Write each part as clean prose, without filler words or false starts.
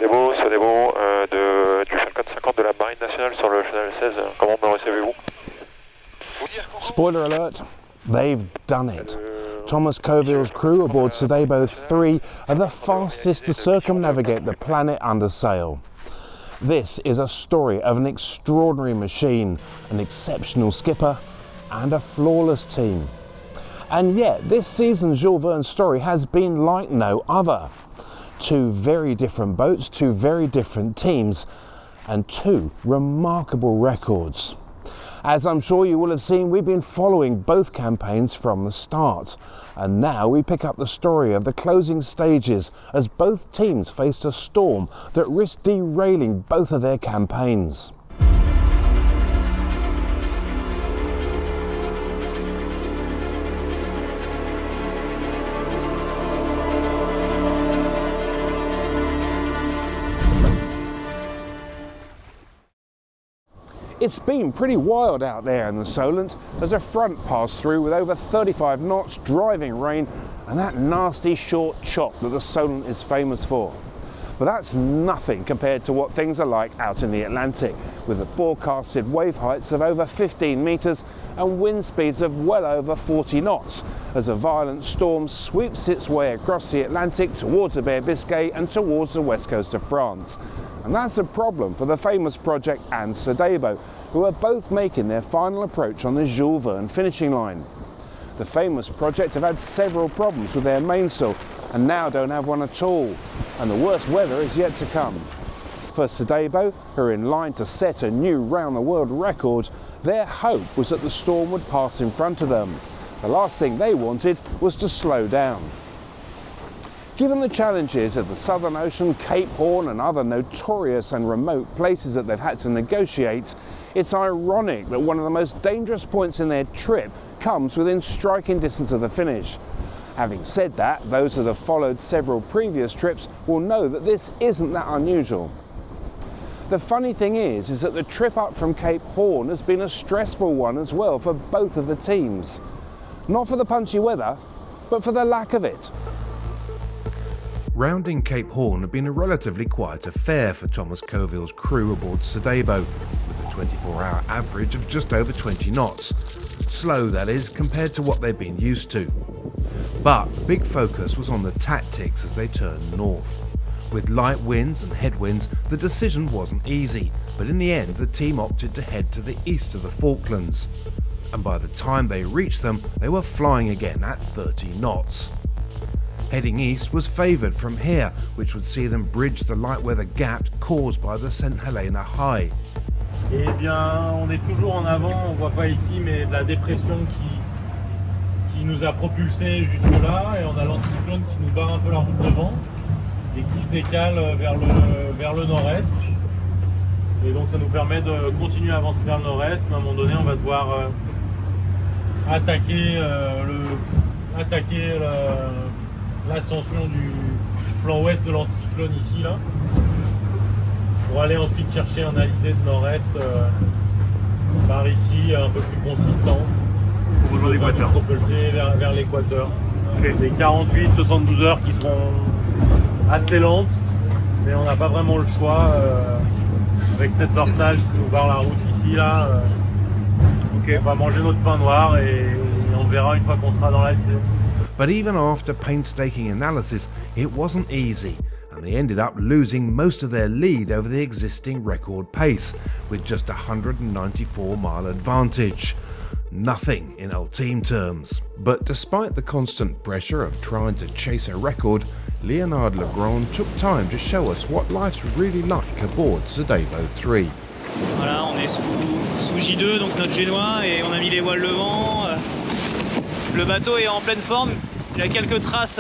Sedabo, du Falcon 50 de la Marine nationale sur le Chanel 16. Comment me recevez-vous? Spoiler alert, they've done it. Thomas Coville's crew aboard Sodebo-3 are the fastest to circumnavigate the planet under sail. This is a story of an extraordinary machine, an exceptional skipper and a flawless team. And yet this season's Jules Verne story has been like no other. Two very different boats, two very different teams and two remarkable records. As I'm sure you will have seen, we've been following both campaigns from the start. And now we pick up the story of the closing stages as both teams faced a storm that risked derailing both of their campaigns. It's been pretty wild out there in the Solent as a front passed through with over 35 knots, driving rain and that nasty short chop that the Solent is famous for. But that's nothing compared to what things are like out in the Atlantic, with the forecasted wave heights of over 15 metres and wind speeds of well over 40 knots as a violent storm sweeps its way across the Atlantic towards the Bay of Biscay and towards the west coast of France. And that's a problem for the famous project and Sedabo, who are both making their final approach on the Jules Verne finishing line. The famous project have had several problems with their mainsail and now don't have one at all, and the worst weather is yet to come. For Sedabo, who are in line to set a new round-the-world record, their hope was that the storm would pass in front of them. The last thing they wanted was to slow down. Given the challenges of the Southern Ocean, Cape Horn and other notorious and remote places that they've had to negotiate, it's ironic that one of the most dangerous points in their trip comes within striking distance of the finish. Having said that, those that have followed several previous trips will know that this isn't that unusual. The funny thing is that the trip up from Cape Horn has been a stressful one as well for both of the teams. Not for the punchy weather, but for the lack of it. Rounding Cape Horn had been a relatively quiet affair for Thomas Coville's crew aboard Sedabo, with a 24-hour average of just over 20 knots. Slow, that is, compared to what they'd been used to. But the big focus was on the tactics as they turned north. With light winds and headwinds, the decision wasn't easy, but in the end the team opted to head to the east of the Falklands. And by the time they reached them, they were flying again at 30 knots. Heading east was favoured from here, which would see them bridge the light weather gap caused by the St Helena High. Eh bien, on est toujours en avant, on voit pas ici, mais de la dépression qui nous a propulsés jusque là, et on a l'anticyclone qui nous barre un peu la route devant et qui se décale vers le nord-est. Et donc ça nous permet de continuer à avancer vers le nord-est, mais à un moment donné on va devoir attaquer l'ascension du flanc ouest de l'anticyclone ici là, pour aller ensuite chercher un alizé de nord-est par ici un peu plus consistant pour rejoindre l'équateur, propulser vers l'équateur. Okay. Des 48-72 heures qui seront assez lentes, mais on n'a pas vraiment le choix avec cette dorsale qui nous barre la route ici là. Okay. On va manger notre pain noir et on verra une fois qu'on sera dans l'Alizé. But even after painstaking analysis, it wasn't easy, and they ended up losing most of their lead over the existing record pace, with just a 194-mile advantage. Nothing in Ultim terms. But despite the constant pressure of trying to chase a record, Leonard Legrand took time to show us what life's really like aboard Sodebo-3. Voilà, on est sous J2, donc notre génois, et on a mis les voiles levant. Le bateau est en pleine forme, il y a quelques traces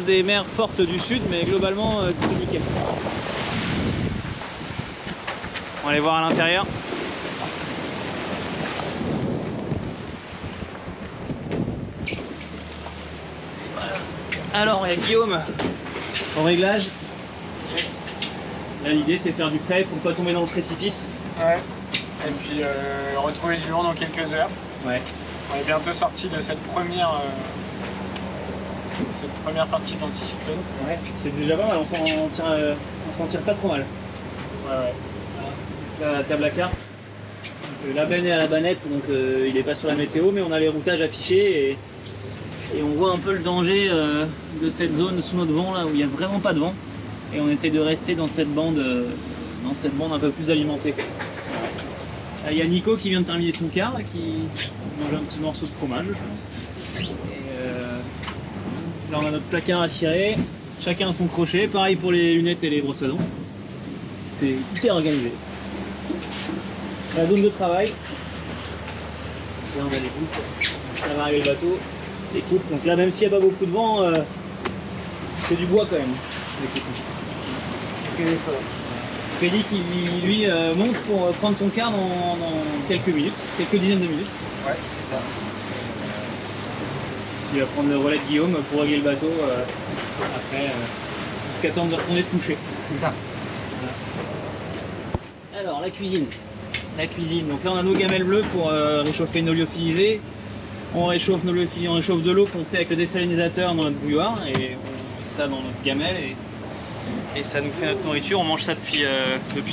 des mers fortes du sud, mais globalement c'est nickel. On va aller voir à l'intérieur. Alors il y a Guillaume au réglage. Yes. Là l'idée c'est faire du prêt pour ne pas tomber dans le précipice. Ouais. Et puis retrouver du vent dans quelques heures. Ouais. On est bientôt sorti de cette première cette première partie de l'anticyclone. Ouais, c'est déjà pas mal, on s'en tire pas trop mal. Ouais, ouais. La table à cartes, la benne est à la banette, donc il est pas sur la météo, mais on a les routages affichés et on voit un peu le danger de cette zone sous notre vent là où il n'y a vraiment pas de vent, et on essaye de rester dans cette bande un peu plus alimentée. Il y a Nico qui vient de terminer son quart, là, qui mange un petit morceau de fromage, je pense. Et là on a notre placard à cirer, chacun a son crochet, pareil pour les lunettes et les brosses à dents. C'est hyper organisé. La zone de travail, là on a les coupes, ça va arriver le bateau, les coupes, donc là même s'il n'y a pas beaucoup de vent, c'est du bois quand même, les coupes. Freddy qui lui monte pour prendre son quart dans quelques minutes, quelques dizaines de minutes. Ouais, c'est ça. Il va prendre le relais de Guillaume pour régler le bateau après, jusqu'à temps de retourner se coucher. C'est ça. Voilà. Alors la cuisine. Donc là on a nos gamelles bleues pour réchauffer nos lyophilisés. On réchauffe de l'eau qu'on fait avec le désalinisateur dans notre bouilloire et on met ça dans notre gamelle et ça nous fait notre nourriture. On mange ça depuis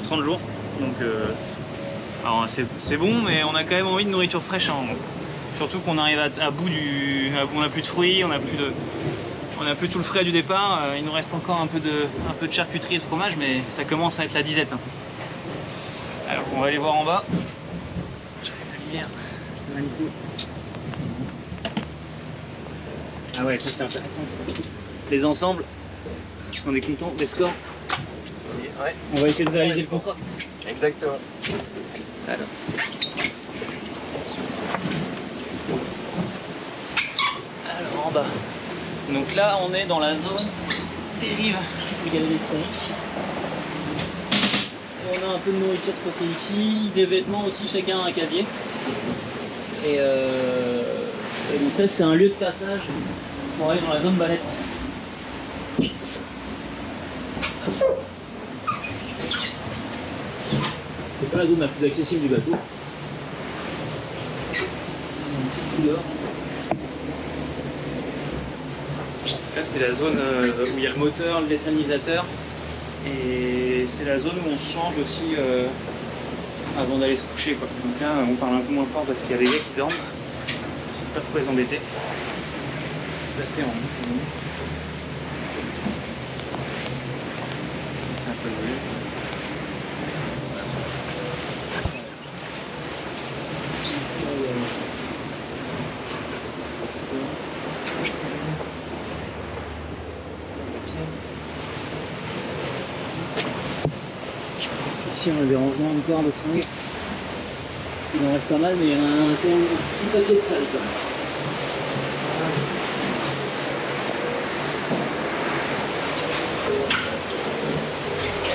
30 jours. Donc alors c'est bon, mais on a quand même envie de nourriture fraîche à un moment. Surtout qu'on arrive à bout on n'a plus de fruits, on n'a plus tout le frais du départ. Il nous reste encore un peu de charcuterie et de fromage, mais ça commence à être la disette. Alors on va aller voir en bas. J'arrive la lumière, c'est magnifique. Ah ouais, ça c'est intéressant ça. Les ensembles, on est content, les scores. Ouais. On va essayer de réaliser le contrat. Exactement. Alors en bas. Donc là on est dans la zone dérive électronique. On a un peu de nourriture stockée ici, des vêtements aussi, chacun un casier. Et donc là c'est un lieu de passage pour aller dans la zone balette. C'est pas la zone la plus accessible du bateau. Un petit coup dehors. Là c'est la zone où il y a le moteur, le désalinisateur. Et c'est la zone où on se change aussi avant d'aller se coucher, quoi. Donc là on parle un peu moins fort parce qu'il y a des gars qui dorment. C'est pas trop les embêter. Là c'est en haut. C'est un peu de vue. Ici on a des rangements encore de fringues. Il en reste pas mal, mais il y en a un petit paquet de salles quand même.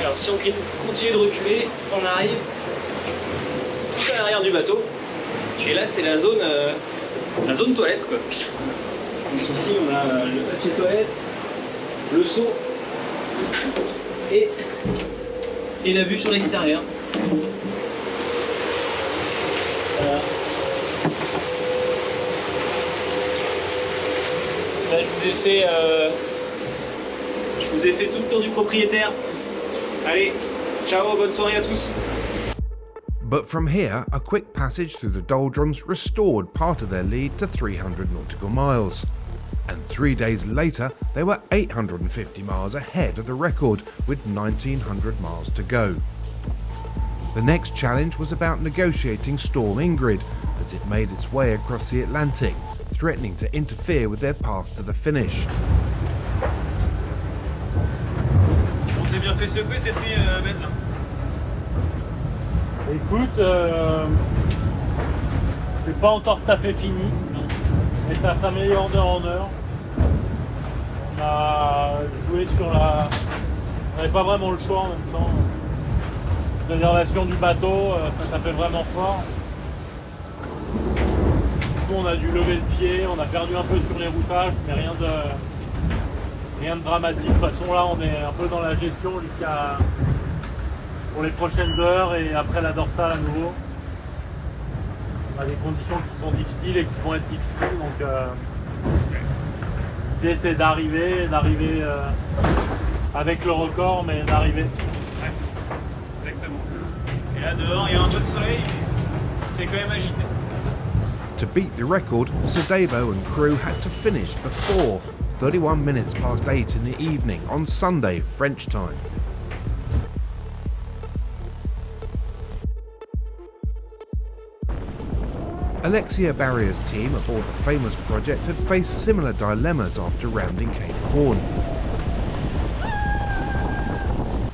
Alors si on continue de reculer, on arrive tout à l'arrière du bateau. Et là c'est la zone toilette quoi. Donc ici on a le papier toilette, le seau et la vue sur l'extérieur. Voilà. Là je vous ai fait tout le tour du propriétaire. Allez, ciao, bonne soirée à tous. But from here, a quick passage through the doldrums restored part of their lead to 300 nautical miles. And 3 days later, they were 850 miles ahead of the record with 1900 miles to go. The next challenge was about negotiating Storm Ingrid as it made its way across the Atlantic, threatening to interfere with their path to the finish. On s'est bien fait secouer cette nuit, Ben là. Écoute, c'est pas encore tout à fait fini, mais ça s'améliore d'heure en heure. On a joué sur la... On n'avait pas vraiment le choix en même temps. Préservation du bateau, ça fait vraiment fort. Du coup on a dû lever le pied, on a perdu un peu sur les routages, mais rien de dramatique. De toute façon là on est un peu dans la gestion jusqu'à pour les prochaines heures et après la dorsale à nouveau. On a des conditions qui sont difficiles et qui vont être difficiles, donc L'idée c'est d'arriver avec le record, mais d'arriver. Ouais, exactement. Et là dehors, il y a un peu de soleil, c'est quand même agité. To beat the record, Sedabo and crew had to finish before 31 minutes past 8 in the evening on Sunday, French time. Alexia Barria's team aboard the famous project had faced similar dilemmas after rounding Cape Horn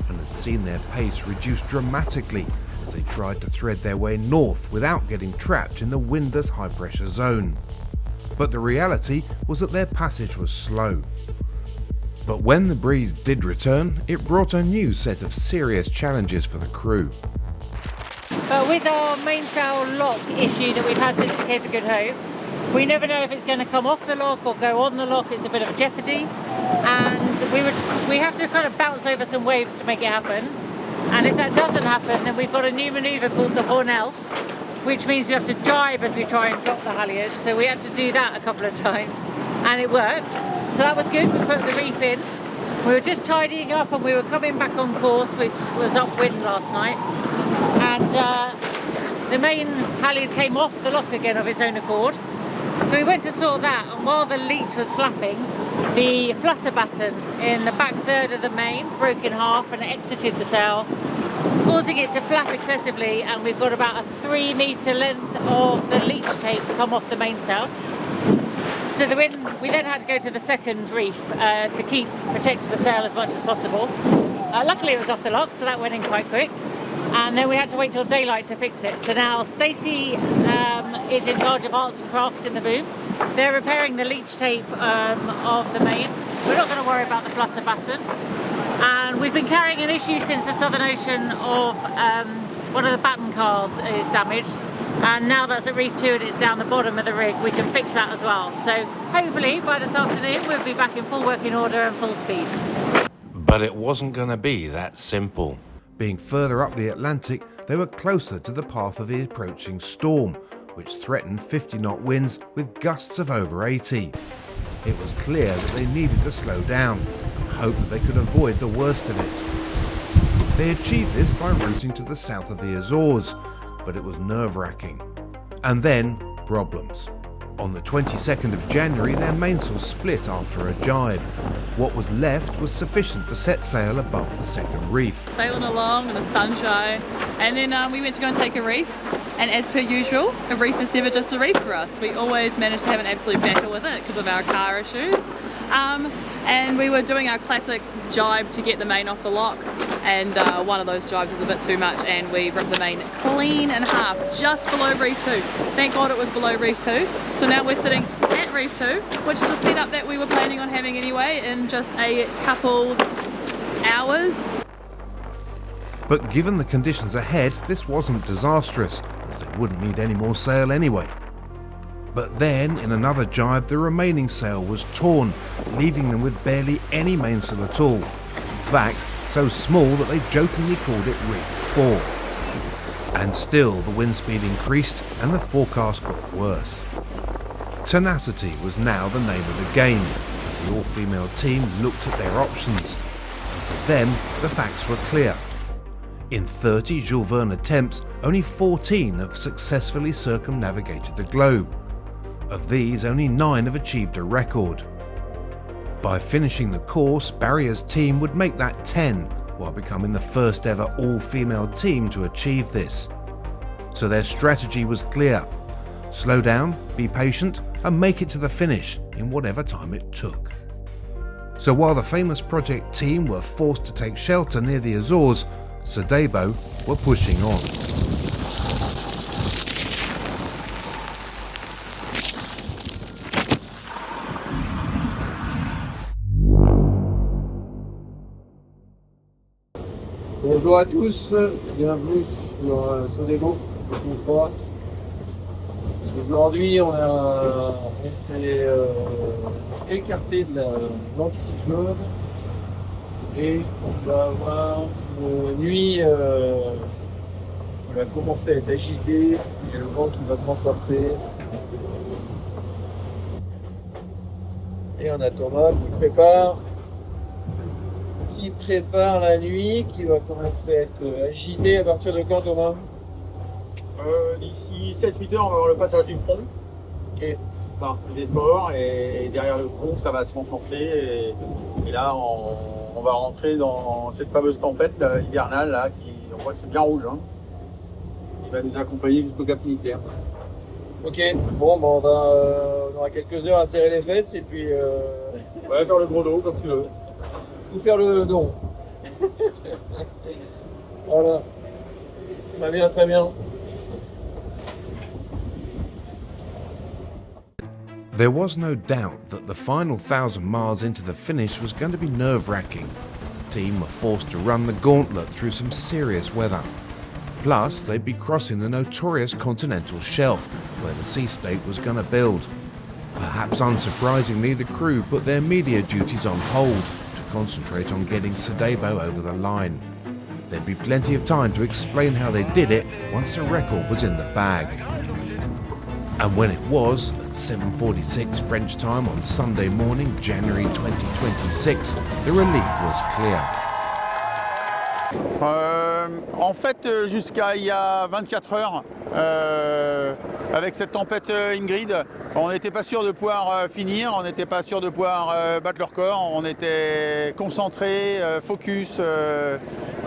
and had seen their pace reduce dramatically as they tried to thread their way north without getting trapped in the windless high-pressure zone. But the reality was that their passage was slow. But when the breeze did return, it brought a new set of serious challenges for the crew. But with our mainsail lock issue that we've had since the Cape of Good Hope, we never know if it's going to come off the lock or go on the lock. It's a bit of a jeopardy, and we have to kind of bounce over some waves to make it happen. And if that doesn't happen, then we've got a new manoeuvre called the Hornell, which means we have to jibe as we try and drop the halyards. So we had to do that a couple of times, and it worked. So that was good. We put the reef in. We were just tidying up, and we were coming back on course, which was upwind last night. And the main halyard came off the lock again of its own accord. So we went to sort that, and while the leech was flapping, the flutter batten in the back third of the main broke in half and exited the sail, causing it to flap excessively, and we've got about a 3 metre length of the leech tape come off the mainsail. So we then had to go to the second reef to protect the sail as much as possible. Luckily it was off the lock, so that went in quite quick. And then we had to wait till daylight to fix it. So now Stacey is in charge of arts and crafts in the boom. They're repairing the leech tape of the main. We're not going to worry about the flutter batten. And we've been carrying an issue since the Southern Ocean of one of the batten cars is damaged. And now that's at Reef 2 and it's down the bottom of the rig, we can fix that as well. So hopefully by this afternoon we'll be back in full working order and full speed. But it wasn't going to be that simple. Being further up the Atlantic, they were closer to the path of the approaching storm, which threatened 50-knot winds with gusts of over 80. It was clear that they needed to slow down and hope that they could avoid the worst of it. They achieved this by routing to the south of the Azores, but it was nerve-wracking. And then, problems. On the 22nd of January, their mainsail split after a jibe. What was left was sufficient to set sail above the second reef. Sailing along in the sunshine, and then we went to go and take a reef, and as per usual, a reef is never just a reef for us. We always manage to have an absolute battle with it because of our car issues. And we were doing our classic jibe to get the main off the lock, and one of those jibes was a bit too much, and we ripped the main clean in half just below Reef 2. Thank God it was below Reef 2. So now we're sitting at Reef 2, which is a setup that we were planning on having anyway in just a couple hours. But given the conditions ahead, this wasn't disastrous, as they wouldn't need any more sail anyway. But then, in another jibe, the remaining sail was torn, leaving them with barely any mainsail at all. In fact, so small that they jokingly called it Reef 4. And still, the wind speed increased and the forecast got worse. Tenacity was now the name of the game, as the all-female team looked at their options. And for them, the facts were clear. In 30 Jules Verne attempts, only 14 have successfully circumnavigated the globe. Of these, only 9 have achieved a record. By finishing the course, Barria's team would make that 10, while becoming the first ever all-female team to achieve this. So their strategy was clear. Slow down, be patient, and make it to the finish in whatever time it took. So while the famous project team were forced to take shelter near the Azores, Sedabo were pushing on. Bonjour à tous, bienvenue sur Sodebo-3. Aujourd'hui, on s'est écarté de l'anticyclone et on va avoir une nuit qui va commencer à être agitée et le vent qui va se renforcer. Et on a Thomas qui prépare la nuit, qui va commencer à être agité à partir de quand, Thomas? D'ici 7-8 heures, on va avoir le passage du front. Ok. Enfin, les efforts, et derrière le front, ça va se renforcer. Et là, on va rentrer dans cette fameuse tempête hivernale, là, qui, on voit que c'est bien rouge. Hein. Il va nous accompagner jusqu'au Cap Finistère. Ok, bon, on aura quelques heures à serrer les fesses et puis... Ouais, faire le gros dos, comme tu veux. Ou faire le dos. Voilà. Ça va bien, très bien. There was no doubt that the final 1,000 miles into the finish was going to be nerve-wracking, as the team were forced to run the gauntlet through some serious weather. Plus, they'd be crossing the notorious continental shelf, where the sea state was going to build. Perhaps unsurprisingly, the crew put their media duties on hold to concentrate on getting Sedabo over the line. There'd be plenty of time to explain how they did it once the record was in the bag. And when it was, at 7:46 French time on Sunday morning, January 2026, the relief was clear. En fait, jusqu'à il y a 24 heures, avec cette tempête Ingrid, on n'était pas sûr de pouvoir finir, on n'était pas sûr de pouvoir battre le record, on était concentré, focus,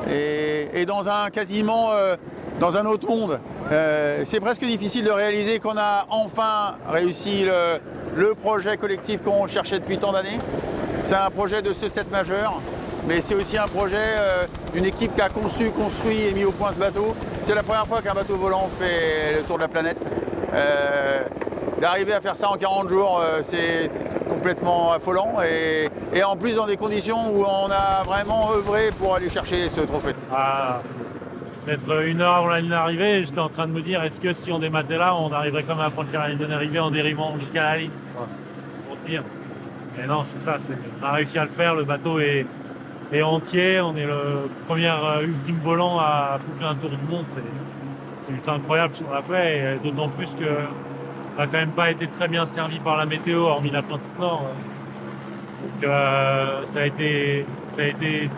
et dans un quasiment dans un autre monde. C'est presque difficile de réaliser qu'on a enfin réussi le projet collectif qu'on cherchait depuis tant d'années. C'est un projet de ce 7 majeur, mais c'est aussi un projet d'une équipe qui a conçu, construit et mis au point ce bateau. C'est la première fois qu'un bateau volant fait le tour de la planète. D'arriver à faire ça en 40 jours, c'est complètement affolant, et en plus dans des conditions où on a vraiment œuvré pour aller chercher ce trophée. Peut-être une heure avant la ligne d'arrivée, j'étais en train de me dire, est-ce que si on démattait là, on arriverait quand même à franchir la ligne d'arrivée en dérivant jusqu'à la ligne, pour te dire. Mais non, c'est ça, on a réussi à le faire, le bateau est entier, on est le premier Ultim volant à boucler un tour du monde, c'est juste incroyable ce qu'on a fait, et d'autant plus qu'on n'a quand même pas été très bien servi par la météo, hormis l'Atlantique Nord. Donc ça a été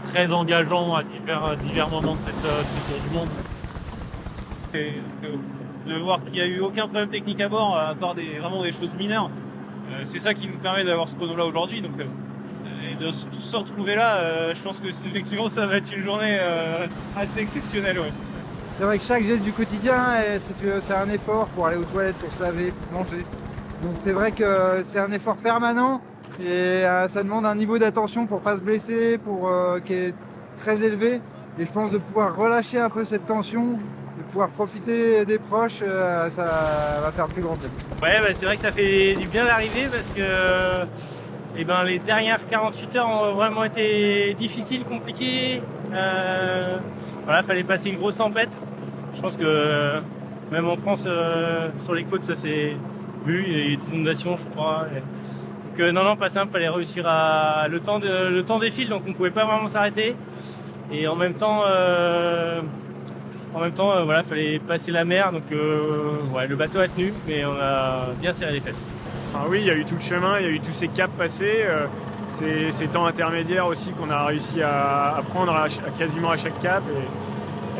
très engageant à divers moments de cette tour du monde. Et de voir qu'il n'y a eu aucun problème technique à bord, à part vraiment des choses mineures, c'est ça qui nous permet d'avoir ce chrono là aujourd'hui. Donc, et de tous se retrouver là, je pense que effectivement ça va être une journée assez exceptionnelle. Ouais. C'est vrai que chaque geste du quotidien, c'est un effort pour aller aux toilettes, pour se laver, pour manger. Donc c'est vrai que c'est un effort permanent. Et ça demande un niveau d'attention pour pas se blesser, qui est très élevé. Et je pense de pouvoir relâcher un peu cette tension, de pouvoir profiter des proches, ça va faire plus grand bien. Ouais, bah, c'est vrai que ça fait du bien d'arriver parce que les dernières 48 heures ont vraiment été difficiles, compliquées. Voilà, fallait passer une grosse tempête. Je pense que même en France, sur les côtes, ça s'est vu. Il y a eu des inondations, je crois. Non, pas simple, fallait réussir à... Le temps défile, donc on pouvait pas vraiment s'arrêter. Et en même temps, voilà, fallait passer la mer, donc ouais, le bateau a tenu, mais on a bien serré les fesses. Ah oui, il y a eu tout le chemin, il y a eu tous ces caps passés, ces temps intermédiaires aussi qu'on a réussi à prendre quasiment à chaque cap.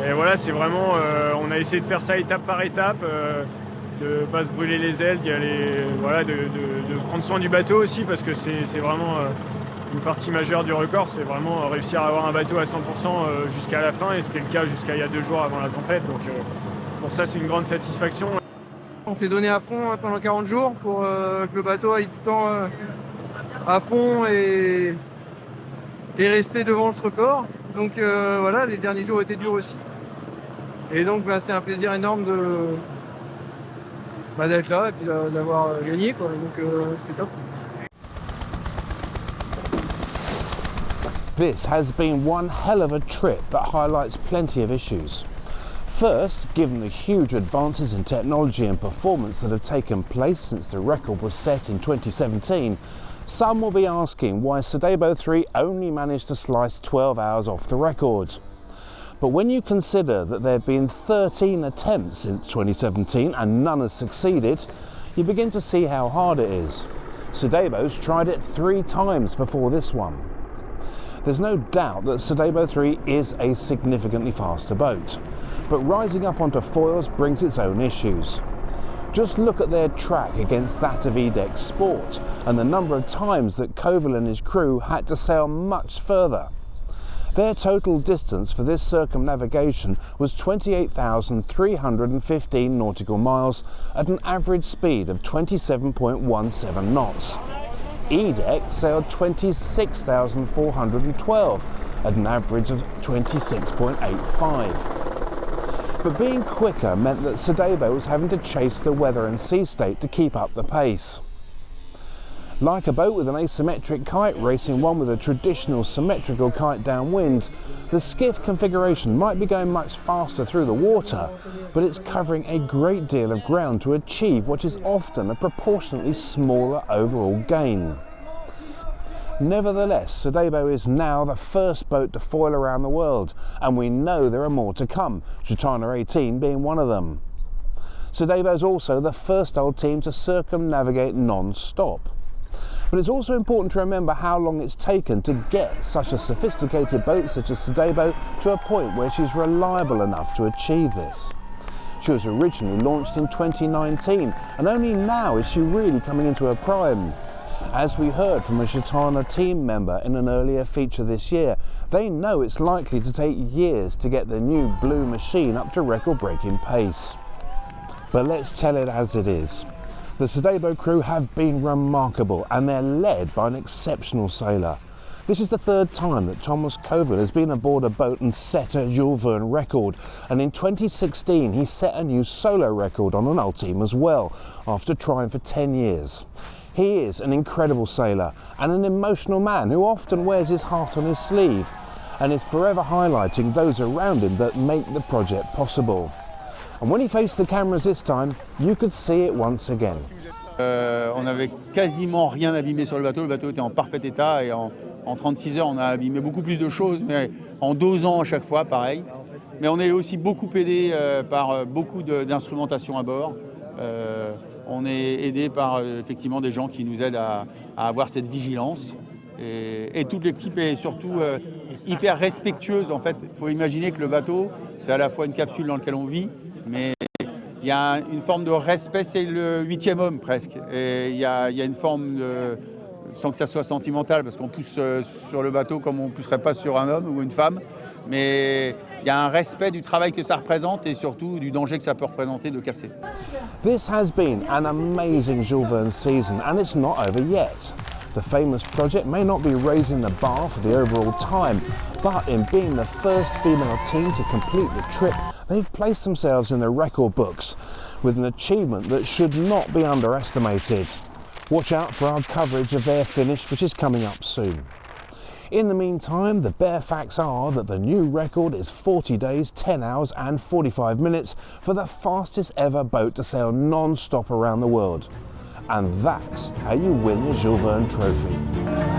Et voilà, c'est vraiment, on a essayé de faire ça étape par étape. De pas se brûler les ailes, d'y aller, voilà, de prendre soin du bateau aussi, parce que c'est vraiment une partie majeure du record, c'est vraiment réussir à avoir un bateau à 100% jusqu'à la fin, et c'était le cas jusqu'à il y a 2 jours avant la tempête, donc pour ça c'est une grande satisfaction. On s'est donné à fond pendant 40 jours pour que le bateau aille tout le temps à fond et rester devant ce record. Donc voilà, les derniers jours étaient durs aussi. Et donc c'est un plaisir énorme d'être là et puis d'avoir gagné, quoi. Donc c'est top. This has been one hell of a trip that highlights plenty of issues. First, given the huge advances in technology and performance that have taken place since the record was set in 2017, some will be asking why Sodebo-3 only managed to slice 12 hours off the record. But when you consider that there have been 13 attempts since 2017 and none has succeeded, you begin to see how hard it is. Sedebo's tried it 3 times before this one. There's no doubt that Sodebo-3 is a significantly faster boat, but rising up onto foils brings its own issues. Just look at their track against that of IDEC Sport and the number of times that Coville and his crew had to sail much further. Their total distance for this circumnavigation was 28,315 nautical miles at an average speed of 27.17 knots. IDEC sailed 26,412 at an average of 26.85. But being quicker meant that Sedabo was having to chase the weather and sea state to keep up the pace. Like a boat with an asymmetric kite racing one with a traditional symmetrical kite downwind, the skiff configuration might be going much faster through the water, but it's covering a great deal of ground to achieve what is often a proportionately smaller overall gain. Nevertheless, Sedabo is now the first boat to foil around the world, and we know there are more to come, Gitana 18 being one of them. Sedabo is also the first Ultim to circumnavigate non-stop. But it's also important to remember how long it's taken to get such a sophisticated boat such as Sedabo to a point where she's reliable enough to achieve this. She was originally launched in 2019, and only now is she really coming into her prime. As we heard from a Gitana team member in an earlier feature this year, they know it's likely to take years to get the new blue machine up to record-breaking pace. But let's tell it as it is. The Sedabo crew have been remarkable, and they're led by an exceptional sailor. This is the 3rd time that Thomas Coville has been aboard a boat and set a Jules Verne record, and in 2016 he set a new solo record on an Ultim as well, after trying for 10 years. He is an incredible sailor and an emotional man who often wears his heart on his sleeve, and is forever highlighting those around him that make the project possible. And when he faced the cameras this time, you could see it once again. On n'avait quasiment rien abîmé sur le bateau était en parfait état, et en 36 heures on a abîmé beaucoup plus de choses, mais en dosant à chaque fois pareil. Mais on est aussi beaucoup aidé par beaucoup d'instrumentation à bord. On est aidé par effectivement des gens qui nous aident à avoir cette vigilance, et toute l'équipe est surtout hyper respectueuse. En fait, il faut imaginer que le bateau, c'est à la fois une capsule dans laquelle on vit, mais il y a une forme de respect, c'est le 8e homme presque. Et il y a une forme de, sans que ça soit sentimental, parce qu'on pousse sur le bateau comme on ne pousserait pas sur un homme ou une femme, mais il y a un respect du travail que ça représente et surtout du danger que ça peut représenter de casser. This has been an amazing Jules Verne season, and it's not over yet. The famous project may not be raising the bar for the overall time, but in being the first female team to complete the trip, they've placed themselves in the record books with an achievement that should not be underestimated. Watch out for our coverage of their finish, which is coming up soon. In the meantime, the bare facts are that the new record is 40 days, 10 hours and 45 minutes for the fastest ever boat to sail non-stop around the world. And that's how you win the Jules Verne Trophy.